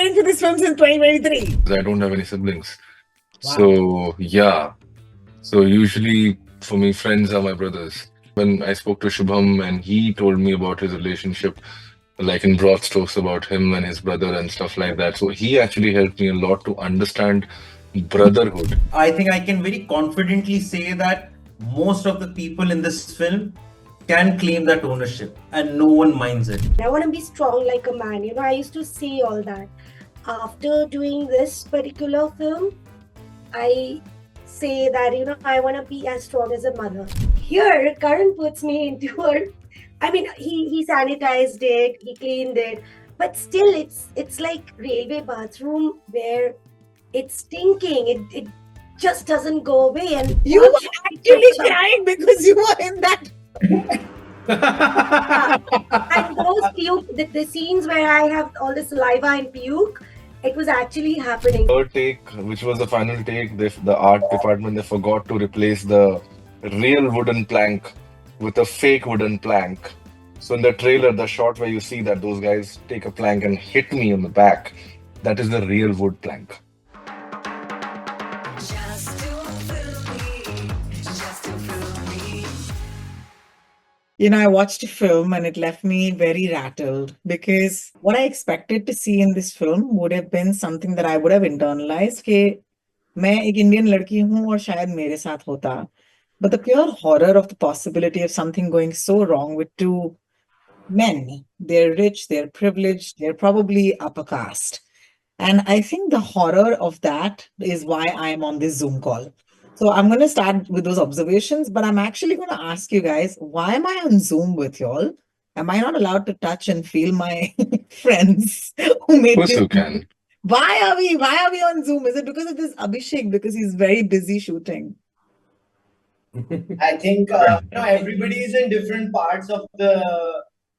waiting for this film since 2023. I don't have any siblings. Wow. So, yeah. So, usually for me, friends are my brothers. When I spoke to Shubham and he told me about his relationship, like in broad strokes about him and his brother and stuff like that. So, he actually helped me a lot to understand brotherhood. I think I can very confidently say that most of the people in this film can claim that ownership and no one minds it. I want to be strong like a man. I used to see all that. After doing this particular film, I say that, I want to be as strong as a mother. Here, Karan puts me into a, he sanitized it, he cleaned it, but still it's like railway bathroom where it's stinking. It just doesn't go away. And You were actually crying because you were in that. and those puke, the scenes where I have all the saliva and puke, it was actually happening. Third take, which was the final take, the art department, they forgot to replace the real wooden plank with a fake wooden plank. So in the trailer, the shot where you see that those guys take a plank and hit me on the back, that is the real wood plank. I watched a film and it left me very rattled because what I expected to see in this film would have been something that I would have internalized कि मैं एक Indian लड़की हूँ और शायद मेरे साथ होता. But the pure horror of the possibility of something going so wrong with two men, they're rich, they're privileged, they're probably upper caste. And I think the horror of that is why I'm on this Zoom call. So I'm going to start with those observations, but I'm actually going to ask you guys, why am I on Zoom with y'all? Am I not allowed to touch and feel my friends who made Of course this? you can. Why are we on Zoom? Is it because of this Abhishek? Because he's very busy shooting. I think everybody is in different parts of the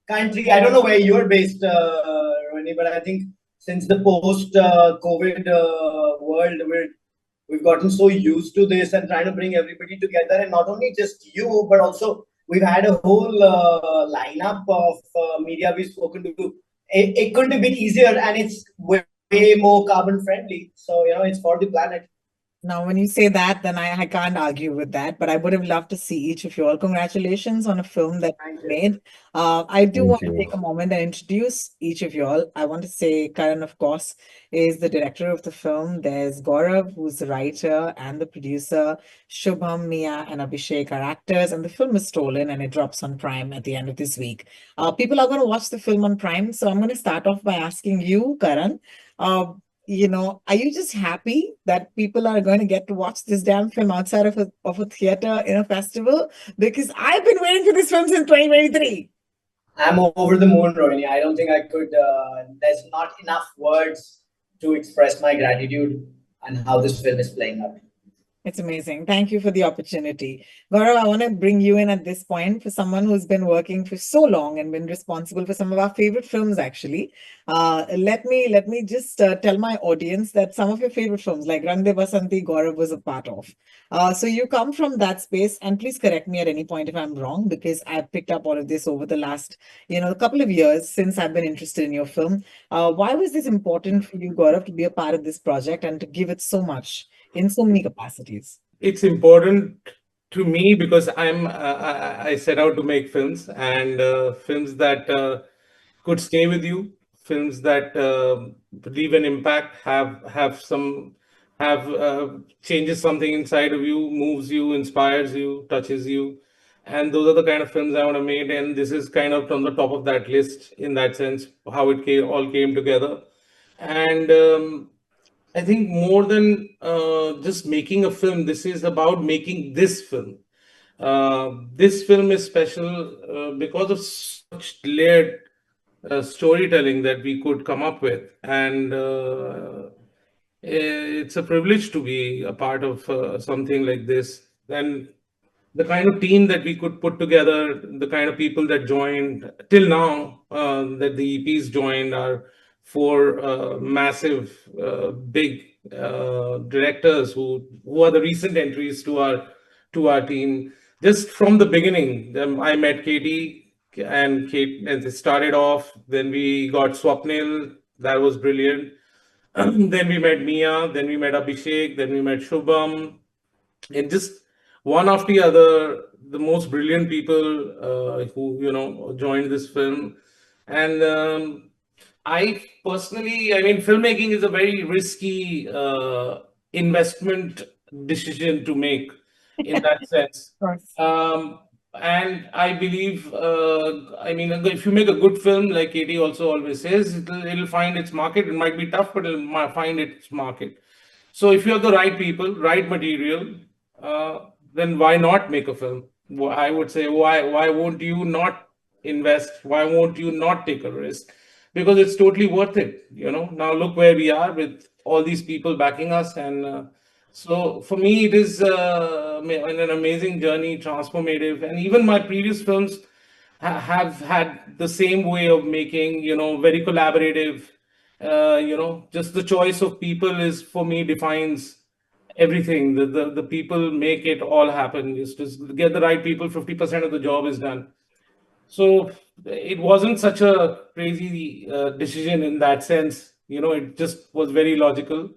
country. I don't know where you're based, Ronnie, but I think since the post-COVID world, we've gotten so used to this and trying to bring everybody together, and not only just you, but also we've had a whole lineup of media we've spoken to. It couldn't have been easier, and it's way more carbon friendly. So it's for the planet. Now, when you say that, then I can't argue with that, but I would have loved to see each of you all. Congratulations on a film that you made. I do Thank want to you. take a moment and introduce each of you all. I want to say Karan, of course, is the director of the film. There's Gaurav, who's the writer and the producer. Shubham, Mia, and Abhishek are actors, and the film is stolen and it drops on Prime at the end of this week. People are going to watch the film on Prime, so I'm going to start off by asking you, Karan, are you just happy that people are going to get to watch this damn film outside of a theater in a festival? Because I've been waiting for this film since 2023. I'm over the moon, Rohini. I don't think I could. There's not enough words to express my gratitude and how this film is playing out. It's amazing. Thank you for the opportunity. Gaurav, I want to bring you in at this point for someone who's been working for so long and been responsible for some of our favorite films, actually. Let me just tell my audience that some of your favorite films, like Rang De Basanti, Gaurav was a part of. So you come from that space, and please correct me at any point if I'm wrong, because I've picked up all of this over the last, a couple of years since I've been interested in your film. Why was this important for you, Gaurav, to be a part of this project and to give it so much in so many capacities? It's important to me because I set out to make films, and films that could stay with you, films that leave an impact, changes something inside of you, moves you, inspires you, touches you. And those are the kind of films I want to make, and this is kind of on the top of that list in that sense, how it all came together. And I think more than just making a film, this is about making this film. This film is special because of such layered storytelling that we could come up with. And it's a privilege to be a part of something like this. And the kind of team that we could put together, the kind of people that joined till now, that the EPs joined are four massive, big directors who are the recent entries to our team. Just from the beginning, I met Katie, and it started off. Then we got Swapnil, that was brilliant. Then we met Mia, then we met Abhishek, then we met Shubham, and just one after the other, the most brilliant people who joined this film. And I personally, I mean, filmmaking is a very risky investment decision to make in that sense. Of course. And I believe, I mean, if you make a good film, like Katie also always says, it'll find its market. It might be tough, but it'll find its market. So if you have the right people, right material, then why not make a film? I would say, why won't you not invest? Why won't you not take a risk? Because it's totally worth it. Now look where we are with all these people backing us, and so for me, it is an amazing journey, transformative, and even my previous films have had the same way of making, very collaborative. Just the choice of people is for me defines everything. The people make it all happen. Just get the right people, 50% of the job is done. So it wasn't such a crazy decision in that sense. It just was very logical.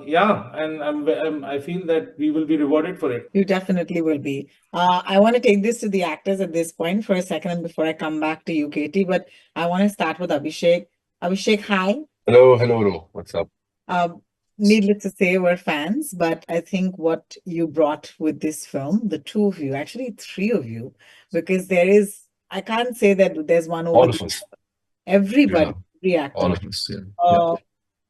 Yeah, and I feel that we will be rewarded for it. You definitely will be. I want to take this to the actors at this point for a second and before I come back to you, Katie, but I want to start with Abhishek. Abhishek, hi. Hello, hello, hello. What's up? Needless to say, we're fans, but I think what you brought with this film, the two of you, actually three of you, because I can't say that there's one over All the of us. everybody, Yeah, every all actor. of us. Yeah.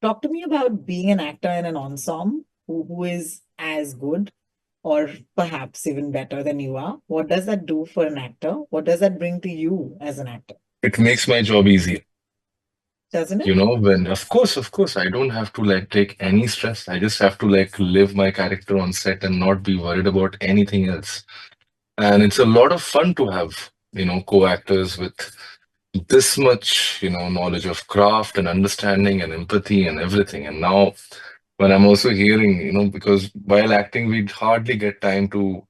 Talk to me about being an actor in an ensemble who is as good or perhaps even better than you are. What does that do for an actor? What does that bring to you as an actor? It makes my job easier. Doesn't it? When of course, I don't have to like take any stress. I just have to like live my character on set and not be worried about anything else. And it's a lot of fun to have, co-actors with this much, knowledge of craft and understanding and empathy and everything. And now when I'm also hearing, because while acting, we hardly get time to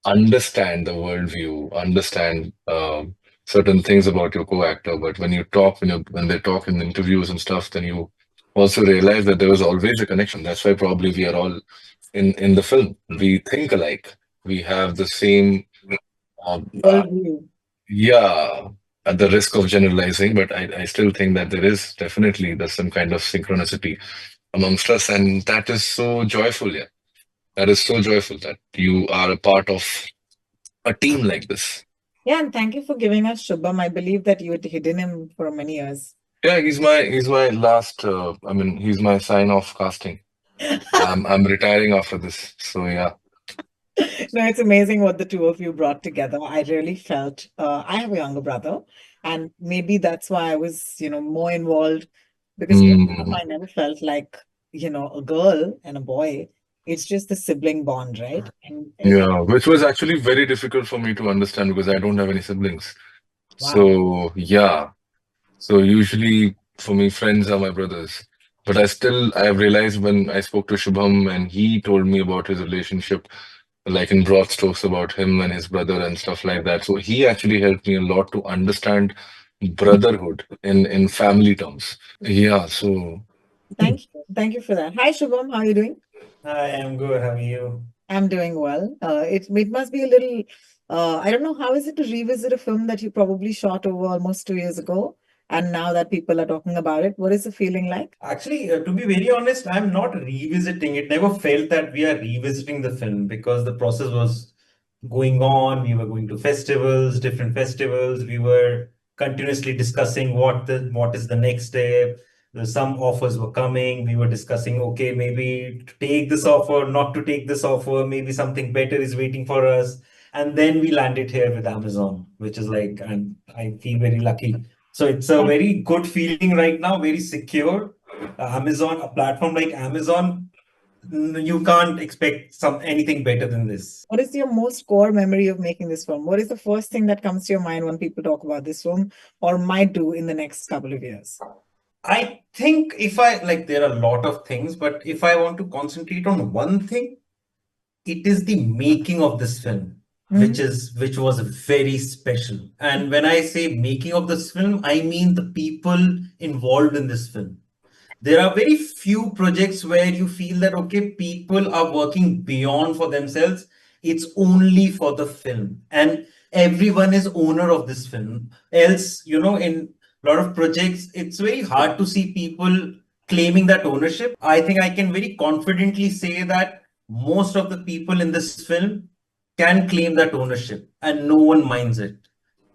understand the worldview, understand certain things about your co-actor. But when you talk, when they talk in interviews and stuff, then you also realize that there was always a connection. That's why probably we are all in the film. We think alike. We have the same, um, uh, Worldview. yeah. At the risk of generalizing, but I still think that there's some kind of synchronicity amongst us, and that is so joyful. Yeah, that is so joyful that you are a part of a team like this. Yeah, and thank you for giving us Shubham. I believe that you had hidden him for many years. Yeah, he's my last. I mean, he's my sign off casting. I'm retiring after this. So yeah. No, it's amazing what the two of you brought together. I really felt I have a younger brother, and maybe that's why I was, more involved because growing up, Mm, I never felt like, a girl and a boy. It's just the sibling bond, right? And yeah, which was actually very difficult for me to understand because I don't have any siblings. wow. So yeah. So usually for me, friends are my brothers. But I have realized when I spoke to Shubham and he told me about his relationship, like in broad strokes about him and his brother and stuff like that. So he actually helped me a lot to understand brotherhood in family terms. Yeah, so Thank you. Thank you for that. Hi, Shubham. How are you doing? I am good. How are you? I'm doing well. It must be a little, I don't know, how is it to revisit a film that you probably shot over almost 2 years ago? And now that people are talking about it, what is the feeling like? Actually, to be very honest, I'm not revisiting. It never felt that we are revisiting the film because the process was going on. We were going to festivals, different festivals. We were continuously discussing what is the next step. Some offers were coming. We were discussing, okay, maybe to take this offer, not to take this offer. Maybe something better is waiting for us. And then we landed here with Amazon, which is like, and I feel very lucky. So it's a very good feeling right now, very secure. Amazon, a platform like Amazon, you can't expect anything better than this. What is your most core memory of making this film? What is the first thing that comes to your mind when people talk about this film or might do in the next couple of years? I think if I like, there are a lot of things, but if I want to concentrate on one thing, it is the making of this film, which was very special. And when I say making of this film, I mean the people involved in this film. There are very few projects where you feel that, okay, people are working beyond for themselves. It's only for the film. And everyone is owner of this film. Else, in a lot of projects, it's very hard to see people claiming that ownership. I think I can very confidently say that most of the people in this film can claim that ownership and no one minds it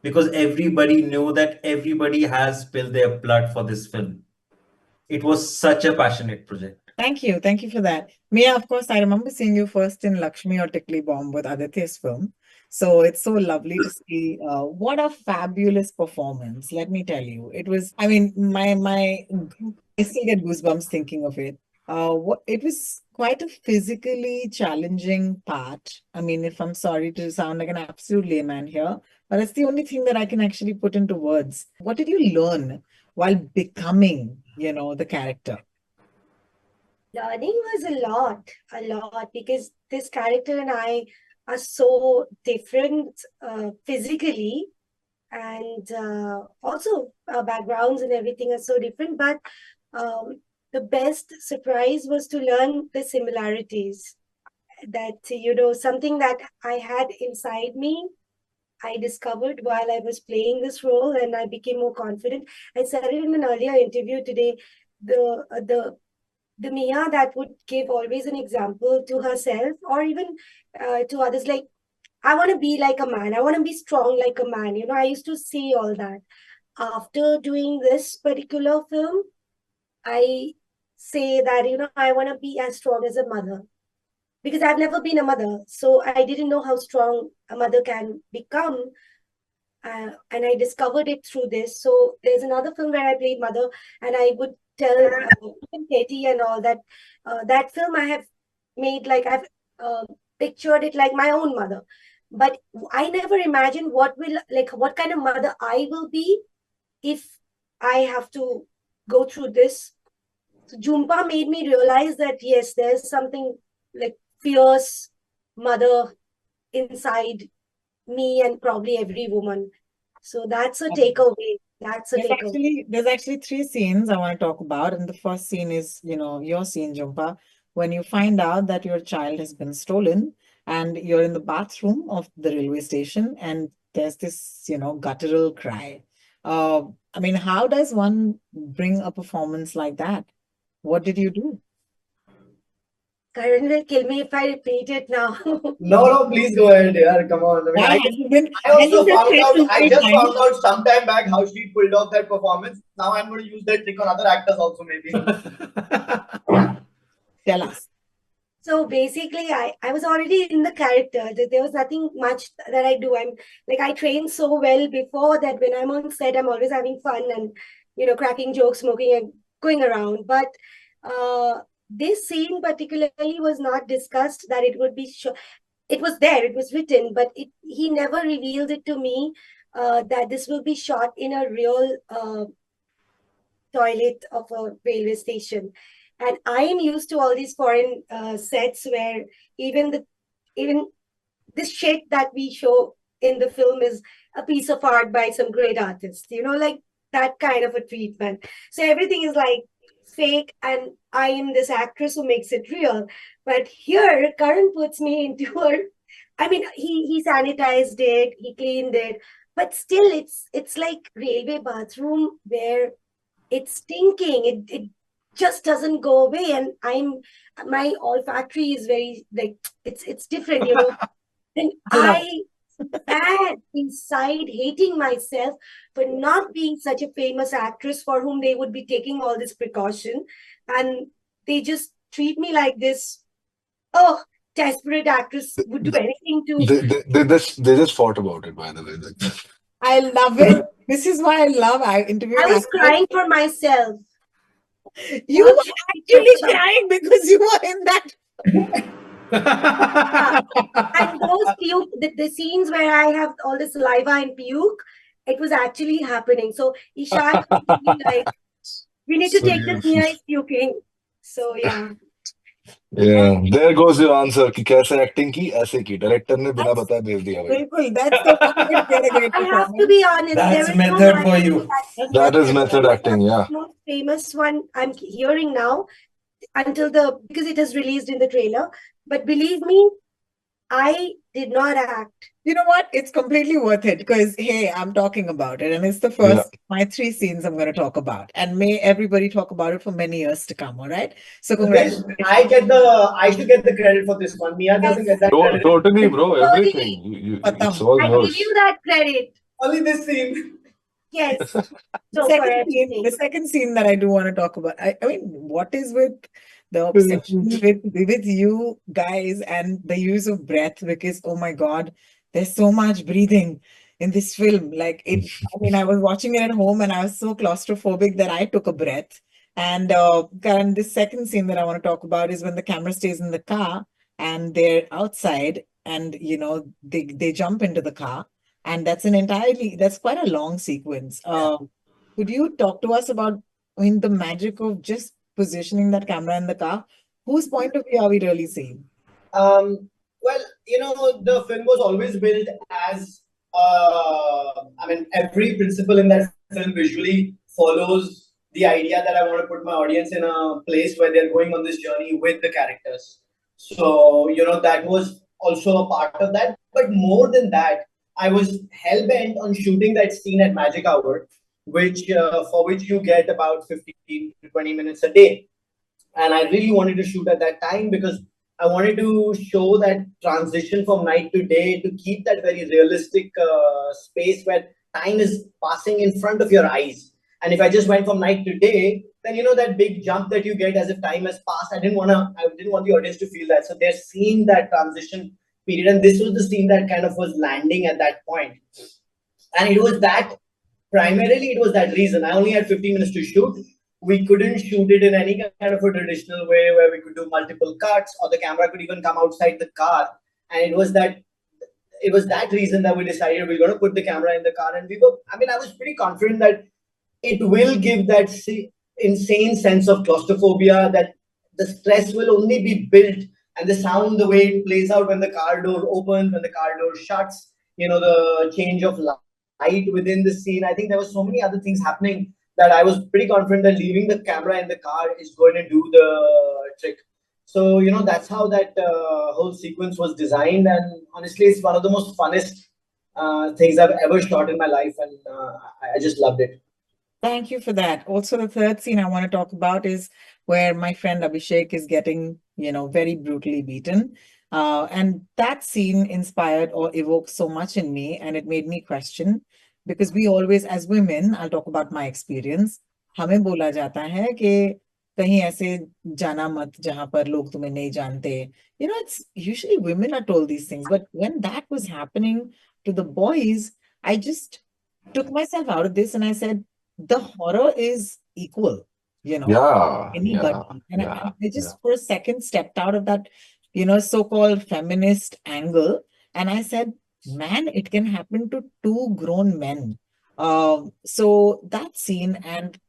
because everybody knew that everybody has spilled their blood for this film. It was such a passionate project. Thank you. Thank you for that. Mia, of course, I remember seeing you first in Lakshmi or Tikli Bomb with Aditya's film. So it's so lovely to see what a fabulous performance. Let me tell you. It was, I mean, I still get goosebumps thinking of it. It was quite a physically challenging part. I mean, if I'm sorry to sound like an absolute layman here, but it's the only thing that I can actually put into words. What did you learn while becoming, the character? Learning was a lot, because this character and I are so different physically, and also our backgrounds and everything are so different. But the best surprise was to learn the similarities. That, something that I had inside me, I discovered while I was playing this role, and I became more confident. I said it in an earlier interview today. The Mia that would give always an example to herself or even to others, like, I want to be like a man. I want to be strong like a man. I used to see all that. After doing this particular film, I say that, I want to be as strong as a mother because I've never been a mother. So I didn't know how strong a mother can become. And I discovered it through this. So there's another film where I played mother, and I would tell Katie and all that that film I have made, like, I've pictured it like my own mother. But I never imagined what kind of mother I will be if I have to go through this. So Jhumpa made me realize that yes, there's something like fierce mother inside me and probably every woman. So that's a takeaway. That's a takeaway. There's actually three scenes I want to talk about. And the first scene is, your scene, Jumpa, when you find out that your child has been stolen and you're in the bathroom of the railway station and there's this, guttural cry. I mean, how does one bring a performance like that? What did you do? Karan will kill me if I repeat it now. No, please go ahead. Yeah, come on. I mean, I just found out sometime back how she pulled off that performance. Now I'm going to use that trick on other actors also, maybe. Tell us. So basically, I was already in the character. There was nothing much that I do. I train so well before that when I'm on set, I'm always having fun and, cracking jokes, smoking and going around. But this scene particularly was not discussed that it would be it was there, it was written, but he never revealed it to me that this will be shot in a real toilet of a railway station. And I am used to all these foreign sets where even this shit that we show in the film is a piece of art by some great artist, like that kind of a treatment. So everything is like fake, and I am this actress who makes it real. But here, Karan puts me into her. I mean, he sanitized it, he cleaned it, but still, it's like railway bathroom where it's stinking. It just doesn't go away, and my olfactory is very like it's different, And I bad inside hating myself for not being such a famous actress for whom they would be taking all this precaution, and they just treat me like this. Oh, desperate actress would do anything to. They just fought about it, by the way. I love it. This is why I love interviewing. I was crying for myself. You were actually crying because you were in that. And those puke, the scenes where I have all the saliva and puke, it was actually happening. So Ishak would be like, we need to take this, Mia is puking. So yeah. Yeah, there goes your answer कि कैसे acting की ऐसे की director ने बिना That's बताए भेज दिया भाई. बिल्कुल, that's the one way to get a great I have to performance. be honest, there That's is no method for magic in you. that. That's That is method. method acting, yeah. Most famous one I'm hearing now until because it has released in the trailer. But believe me, I did not act. You know what? It's completely worth it because, hey, I'm talking about it. And it's the Yeah. first, my three scenes I'm going to talk about. And may everybody talk about it for many years to come. All right. So, This, congratulations. I should get the credit for this one. Mia doesn't get that credit. Totally, bro. Everything. Totally, It's Patam. all I give yours. you that credit. Only this scene. Yes. The So for second scene, everything. the second scene that I do want to talk about. I mean, what is with the obsession with you guys and the use of breath? Because oh my God, there's so much breathing in this film. Like it, I mean, I was watching it at home and I was so claustrophobic that I took a breath. And Karan, the second scene that I want to talk about is when the camera stays in the car and they're outside and they jump into the car. And that's quite a long sequence. Could you talk to us about, I mean, the magic of just positioning that camera in the car? Whose point of view are we really seeing? Well, the film was always built as, I mean, every principle in that film visually follows the idea that I want to put my audience in a place where they're going on this journey with the characters. So, that was also a part of that. But more than that, I was hell bent on shooting that scene at magic hour, which for which you get about 15 to 20 minutes a day. And I really wanted to shoot at that time because I wanted to show that transition from night to day to keep that very realistic space where time is passing in front of your eyes. And if I just went from night to day, then that big jump that you get as if time has passed. I didn't want the audience to feel that. So they're seeing that transition period, and this was the scene that kind of was landing at that point. And it was that reason. I only had 15 minutes to shoot. We couldn't shoot it in any kind of a traditional way where we could do multiple cuts or the camera could even come outside the car. And it was that reason that we decided we're going to put the camera in the car. And I was pretty confident that it will give that insane sense of claustrophobia, that the stress will only be built, and the sound, the way it plays out when the car door opens, when the car door shuts, the change of light within the scene. I think there were so many other things happening that I was pretty confident that leaving the camera in the car is going to do the trick. So, that's how that whole sequence was designed. And honestly, it's one of the most funnest things I've ever shot in my life. And I just loved it. Thank you for that. Also, the third scene I want to talk about is where my friend Abhishek is getting, very brutally beaten. And that scene inspired or evoked so much in me, and it made me question because we always, as women, I'll talk about my experience, हमें बोला जाता है कि कहीं ऐसे जाना मत जहां पर लोग तुम्हें नहीं जानते. It's usually women are told these things, but when that was happening to the boys, I just took myself out of this and I said, the horror is equal, Yeah, anybody. yeah, And yeah, I yeah. just for a second stepped out of that, so-called feminist angle. And I said, man, it can happen to two grown men. So that scene, and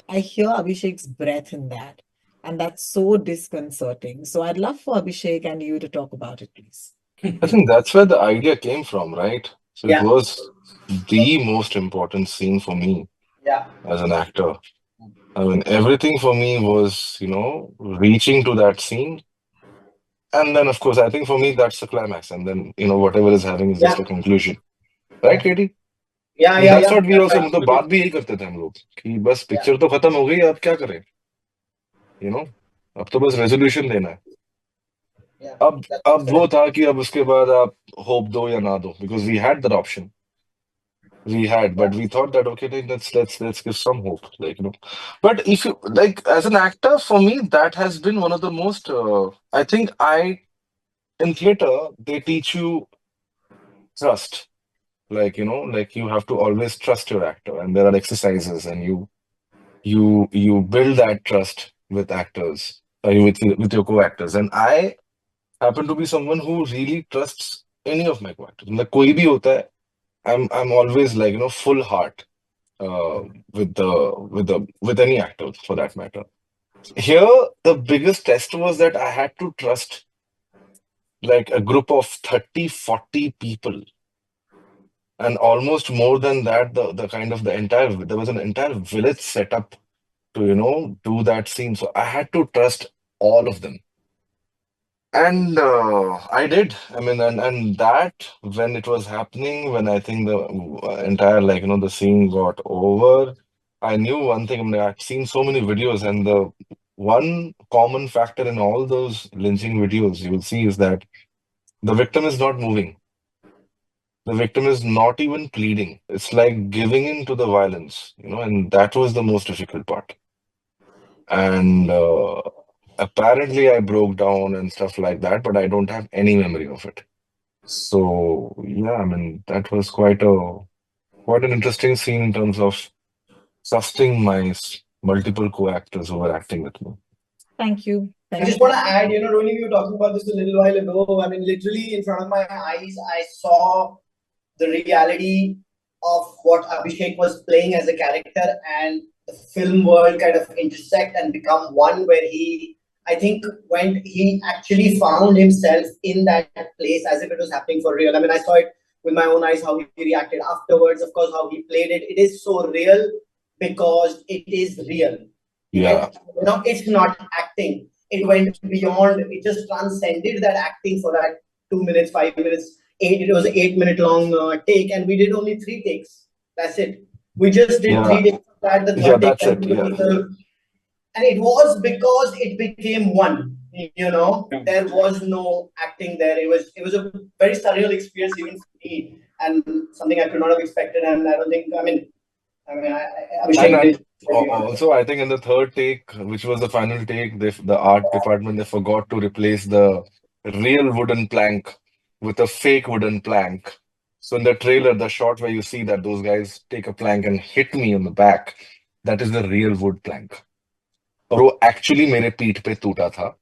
I hear Abhishek's breath in that. And that's so disconcerting. So I'd love for Abhishek and you to talk about it, please. I think that's where the idea came from, right? So it Yeah. was the most important scene for me Yeah. as an actor. I mean, everything for me was, reaching to that scene. And then, of course, I think for me, that's the climax. And then, whatever is having is just Yeah. a conclusion. Right, Katie? Yeah. And Yeah. that's Yeah. what we That's also, right. मतलब बात भी यही करते थे हम लोग कि बस पिक्चर तो खत्म हो गई अब क्या करें अब तो बस रेजोल्यूशन देना है Yeah. अब That's वो correct. था कि अब उसके बाद आप होप दो या ना दो because we had that option we had but we thought that okay then let's give some hope but if you like as an actor for me that has been one of the most I think I in theater they teach you trust like you have to always trust your actor and there are exercises and you build that trust with actors with your co-actors and I happen to be someone who really trusts any of my co-actors मतलब कोई भी होता है I'm always like full heart uh, with any actor for that matter Here, the biggest test was that I had to trust like a group of 30, 40 people. And almost more than that, the kind of the entire, there was an entire village set up to, do that scene. So I had to trust all of them. And I did. I mean, and that when it was happening, when I think the entire, like, the scene got over, I knew one thing. I mean, I've seen so many videos, and the one common factor in all those lynching videos you will see is that the victim is not moving. The victim is not even pleading. It's like giving in to the violence, and that was the most difficult part. And apparently, I broke down and stuff like that, but I don't have any memory of it. So yeah, I mean, that was quite an interesting scene in terms of trusting my multiple co-actors who were acting with me. Thank you. I Thank just you. want to add, Rohini, we were talking about this a little while ago. I mean, literally in front of my eyes, I saw the reality of what Abhishek was playing as a character and the film world kind of intersect and become one where I think, when he actually found himself in that place as if it was happening for real. I mean, I saw it with my own eyes, how he reacted afterwards, of course, how he played it. It is so real because it is real. Yeah. It's not acting. It went beyond, it just transcended that acting for that 2 minutes, 5 minutes. It was an 8 minute long take, and we did only 3 takes. That's it. We just did Yeah. 3 takes of that. The Yeah, third take, that's it. Yeah. and it was because it became one. There was no acting there. It was a very surreal experience even for me, and something I could not have expected. And I don't think. Abhishek And did. also, I think in the third take, which was the final take, the art department, they forgot to replace the real wooden plank with a fake wooden plank. So in the trailer, the shot where you see that those guys take a plank and hit me on the back, that is the real wood plank. और वो actually मेरे पीठ पे टूटा था.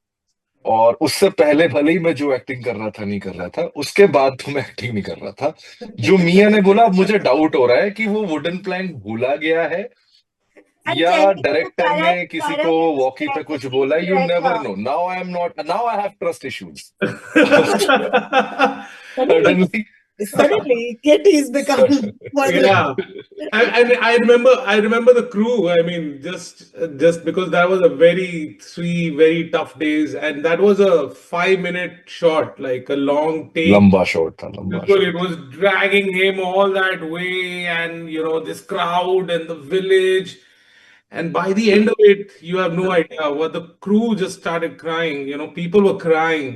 और उससे पहले भले ही मैं जो एक्टिंग कर रहा था नहीं कर रहा था, उसके बाद तो मैं एक्टिंग नहीं कर रहा था. जो मिया ने बोला, अब मुझे डाउट हो रहा है कि वो वुडन प्लैंक भूला गया है या डायरेक्टर ने किसी को वॉकी पे कुछ बोला. You never know. Now I have trust issues. Suddenly, Kitty's become one of the Yeah. And I remember the crew. I mean, just because that was a three very tough days, and that was a 5 minute shot, like a long take. लंबा shot था, लंबा Because shot. it was dragging him all that way, and this crowd and the village. And by the end of it, you have no idea what the crew just started crying. People were crying,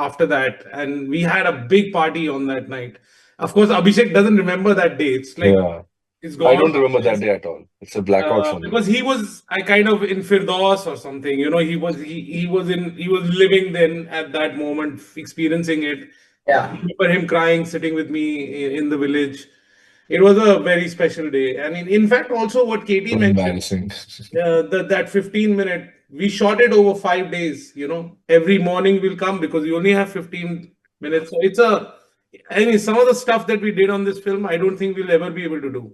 after that. And we had a big party on that night. Of course, Abhishek doesn't remember that day. It's like, Yeah, it's I gone. don't remember that day at all. It's a blackout for me. Because he was kind of in Firdaus or something. He was living then at that moment, experiencing it. Yeah. I remember him crying, sitting with me in the village. It was a very special day. And in fact, also what Katie mentioned, Embarrassing. that 15-minute, we shot it over 5 days. Every morning we'll come because we only have 15 minutes. So some of the stuff that we did on this film, I don't think we'll ever be able to do.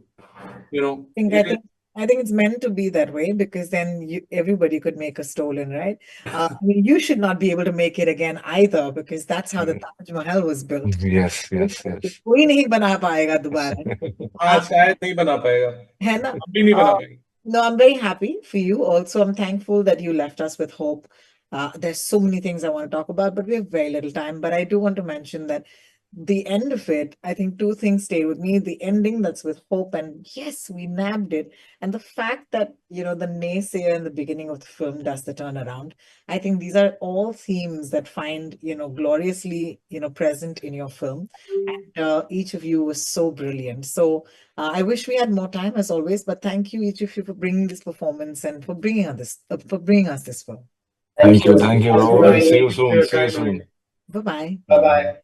I think it's meant to be that way because then everybody could make a stolen, right? I mean, you should not be able to make it again either because that's how the Taj Mahal was built. Yes. कोई नहीं बना पाएगा दोबारा. शायद नहीं बना पाएगा. है ना? अभी नहीं बना पाएगा. No, I'm very happy for you. Also, I'm thankful that you left us with hope. There's so many things I want to talk about, but we have very little time. But I do want to mention that the end of it, I think two things stay with me. The ending that's with hope, and yes, we nabbed it. And the fact that, the naysayer in the beginning of the film does the turnaround. I think these are all themes that find, gloriously, present in your film. And each of you was so brilliant. So I wish we had more time as always, but thank you each of you for bringing this performance and for bringing us this film. Thank you, Rahul. See you soon. Bye-bye. Bye-bye.